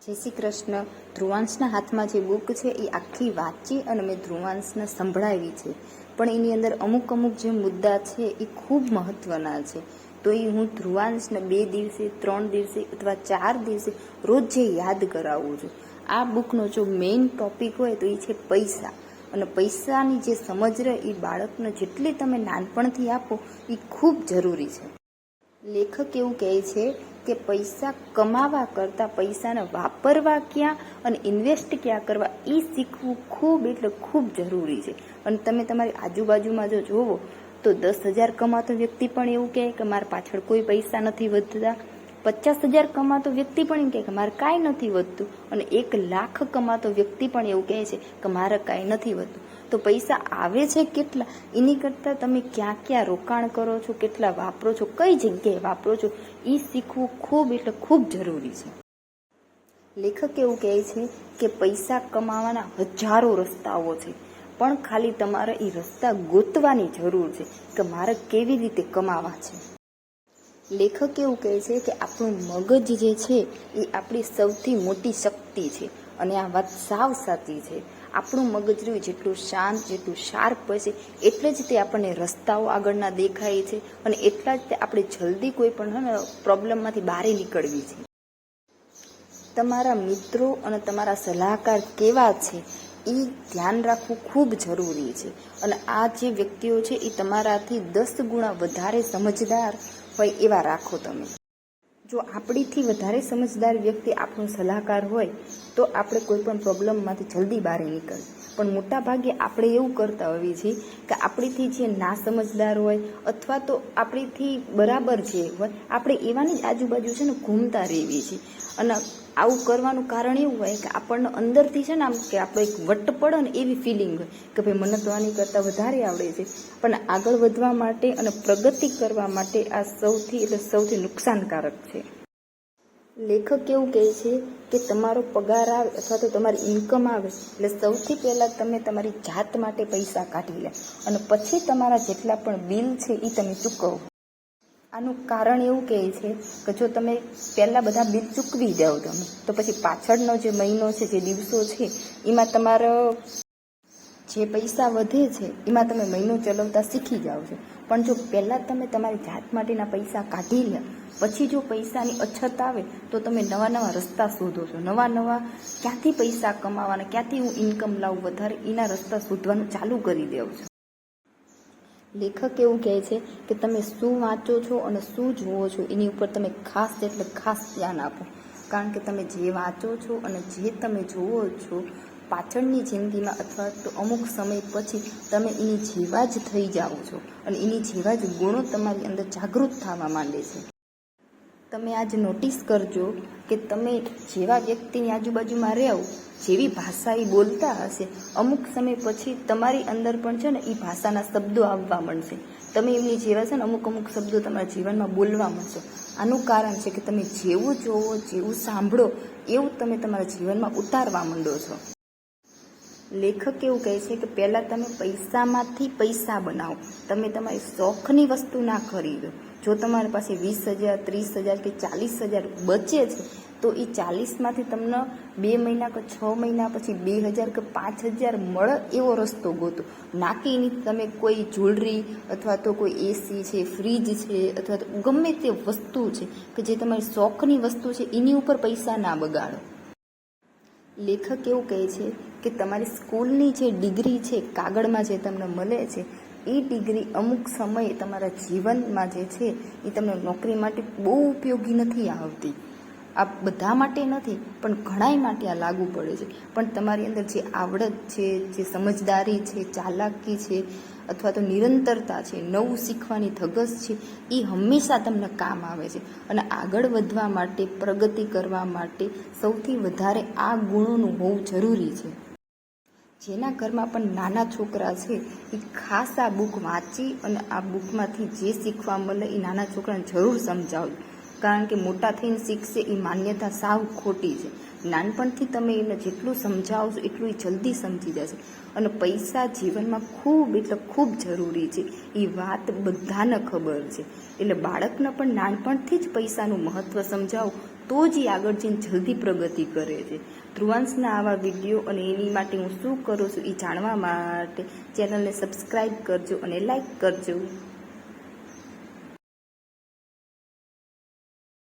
જય શ્રી કૃષ્ણ. ધ્રુવાંશના હાથમાં જે બુક છે એ આખી વાંચી અને મેં ધ્રુવાંશને સંભળાવી છે, પણ એની અંદર અમુક જે મુદ્દા છે એ ખૂબ મહત્ત્વના છે. તો એ હું ધ્રુવાંશને 2 દિવસે 3 દિવસે અથવા 4 દિવસે રોજ જે યાદ કરાવું છું. આ બુકનો જો મેઇન ટોપિક હોય તો એ છે પૈસા. અને પૈસાની જે સમજ રહે એ બાળકને જેટલી તમે નાનપણથી આપો એ ખૂબ જરૂરી છે. લેખક એવું કહે છે કે પૈસા કમાવા કરતાં પૈસાને વાપરવા ક્યાં અને ઇન્વેસ્ટ ક્યાં કરવા એ શીખવું ખૂબ એટલે ખૂબ જરૂરી છે. અને તમે તમારી આજુબાજુમાં જો જોવો તો 10,000 કમાતો વ્યક્તિ પણ એવું કહે કે મારા પાછળ કોઈ પૈસા નથી વધતા. 50,000 કમાતો વ્યક્તિ પણ એમ કહે કે મારે કાંઈ નથી વધતું. અને 1,00,000 કમાતો વ્યક્તિ પણ એવું કહે છે કે મારે કાંઈ નથી વધતું. તો પૈસા આવે છે કેટલા એની કરતાં તમે ક્યાં ક્યાં રોકાણ કરો છો, કેટલા વાપરો છો, કઈ જગ્યાએ વાપરો છો એ શીખવું ખૂબ એટલે ખૂબ જરૂરી છે. લેખક એવું કહે છે કે પૈસા કમાવાના હજારો રસ્તાઓ છે, પણ ખાલી તમારે એ રસ્તા ગોતવાની જરૂર છે કે મારે કેવી રીતે કમાવા છે. લેખક એવું કહે છે કે આપણું મગજ જે છે એ આપણી સૌથી મોટી શક્તિ છે. અને આ વાત સાવ સાચી છે. આપણું મગજ રહ્યું જેટલું શાંત, જેટલું શાર્પ હોય છે એટલે જ તે આપણને રસ્તાઓ આગળના દેખાય છે અને એટલા જ તે આપણે જલ્દી કોઈ પણ પ્રોબ્લેમમાંથી બહાર નીકળવી છે. તમારા મિત્રો અને તમારા સલાહકાર કેવા છે એ ધ્યાન રાખવું ખૂબ જરૂરી છે. અને આ જે વ્યક્તિઓ છે એ તમારાથી 10 ગુણા વધારે સમજદાર હોય એવા રાખો તમે. જો આપણીથી વધારે સમજદાર વ્યક્તિ આપણો સલાહકાર હોય તો આપણે કોઈ પણ પ્રોબ્લેમમાંથી જલ્દી બહાર નીકળીએ. પણ મોટા ભાગે આપણે એવું કરતા હોઈએ છીએ કે આપણીથી જે ના સમજદાર હોય અથવા તો આપણીથી બરાબર જે હોય આપણે એવાની જ આજુબાજુ છે ને ઘૂમતા રહીએ છીએ. અને આવું કરવાનું કારણ એવું હોય કે આપણને અંદરથી છે ને આમ કે આપણે એક વટ પડે ને એવી ફિલિંગ હોય કે ભાઈ મને તો આની કરતાં વધારે આવડે છે. પણ આગળ વધવા માટે અને પ્રગતિ કરવા માટે આ સૌથી નુકસાનકારક છે. લેખક એવું કહે છે કે તમારો પગાર આવે અથવા તો તમારી ઇન્કમ આવે એટલે સૌથી પહેલાં તમે તમારી જાત માટે પૈસા કાઢી લે અને પછી તમારા જેટલા પણ બિલ છે એ તમે ચૂકવો. આનું કારણ એવું કહે છે કે જો તમે પહેલાં બધા બિલ ચૂકવી દો તમે તો પછી પાછળનો જે મહિનો છે, જે દિવસો છે એમાં તમારો જે પૈસા વધે છે એમાં તમે મહિનો ચલાવતા શીખી જાઓ છો. પણ જો પહેલાં તમે તમારી જાત માટેના પૈસા કાઢી લે પછી જો પૈસાની અછત આવે તો તમે નવા રસ્તા શોધો છો. ક્યાંથી પૈસા કમાવાના, ક્યાંથી હું ઇન્કમ લાવું વધારે એના રસ્તા શોધવાનું ચાલુ કરી દેવો છો. લેખક એવું કહે છે કે તમે શું વાંચો છો અને શું જુઓ છો એની ઉપર તમે ખાસ ધ્યાન આપો. કારણ કે તમે જે વાંચો છો અને જે તમે જુઓ છો પાછળની જિંદગીમાં અથવા તો અમુક સમય પછી તમે એની જેવા જ થઈ જાઓ છો અને એની જેવા જ ગુણો તમારી અંદર જાગૃત થવા માંડે છે. તમે આજ નોટિસ કરજો કે તમે જેવા વ્યક્તિની આજુબાજુમાં રહો, જેવી ભાષા એ બોલતા હશે, અમુક સમય પછી તમારી અંદર પણ છે ને એ ભાષાના શબ્દો આવવા માંડશે. તમે એમની જેવા છે ને અમુક શબ્દો તમારા જીવનમાં બોલવા માંડશો. આનું કારણ છે કે તમે જેવું જોવો, જેવું સાંભળો એવું તમે તમારા જીવનમાં ઉતારવા માંડો છો. લેખક એવું કહે છે કે પહેલાં તમે પૈસામાંથી પૈસા બનાવો. તમે તમારી શોખની વસ્તુ ના ખરીદો. જો તમારી પાસે 20,000, 30,000 કે 40,000 બચે છે તો એ 40માંથી તમને 2 મહિના કે 6 મહિના પછી 2,000 કે 5,000 મળે એવો રસ્તો ગોતો. નાખી એની તમે કોઈ જ્વેલરી અથવા તો કોઈ એસી છે, ફ્રીજ છે અથવા તો ગમે તે વસ્તુ છે કે જે તમારી શોખની વસ્તુ છે એની ઉપર પૈસા ના બગાડો. લેખક એવું કહે છે કે તમારી સ્કૂલની જે ડિગ્રી છે, કાગળમાં જે તમને મળે છે એ ડિગ્રી અમુક સમયે તમારા જીવનમાં જે છે એ તમને નોકરી માટે બહુ ઉપયોગી નથી આવતી. આ બધા માટે નથી પણ ઘણાય માટે આ લાગુ પડે છે. પણ તમારી અંદર જે આવડત છે, જે સમજદારી છે, ચાલાકી છે અથવા તો નિરંતરતા છે, નવું શીખવાની ધગશ છે એ હંમેશા તમને કામ આવે છે. અને આગળ વધવા માટે, પ્રગતિ કરવા માટે સૌથી વધારે આ ગુણોનું હોવું જરૂરી છે. જેના ઘરમાં પણ નાના છોકરા છે એ ખાસ આ બુક વાંચી અને આ બુકમાંથી જે શીખવા મળે એ નાના છોકરાને જરૂર સમજાવજો. કારણ કે મોટા થઈને શીખશે એ માન્યતા સાવ ખોટી છે. નાનપણથી તમે એને જેટલું સમજાવશો એટલું એ જલ્દી સમજી જશે. અને પૈસા જીવનમાં ખૂબ એટલે ખૂબ જરૂરી છે, એ વાત બધાને ખબર છે. એટલે બાળકને પણ નાનપણથી જ પૈસાનું મહત્ત્વ સમજાવો તો જ એ આગળ જઈને જલ્દી પ્રગતિ કરે છે. ધ્રુવાંશના આવા વિડીયો અને એની માટે હું શું કરું છું એ જાણવા માટે ચેનલને સબસ્ક્રાઈબ કરજો અને લાઈક કરજો.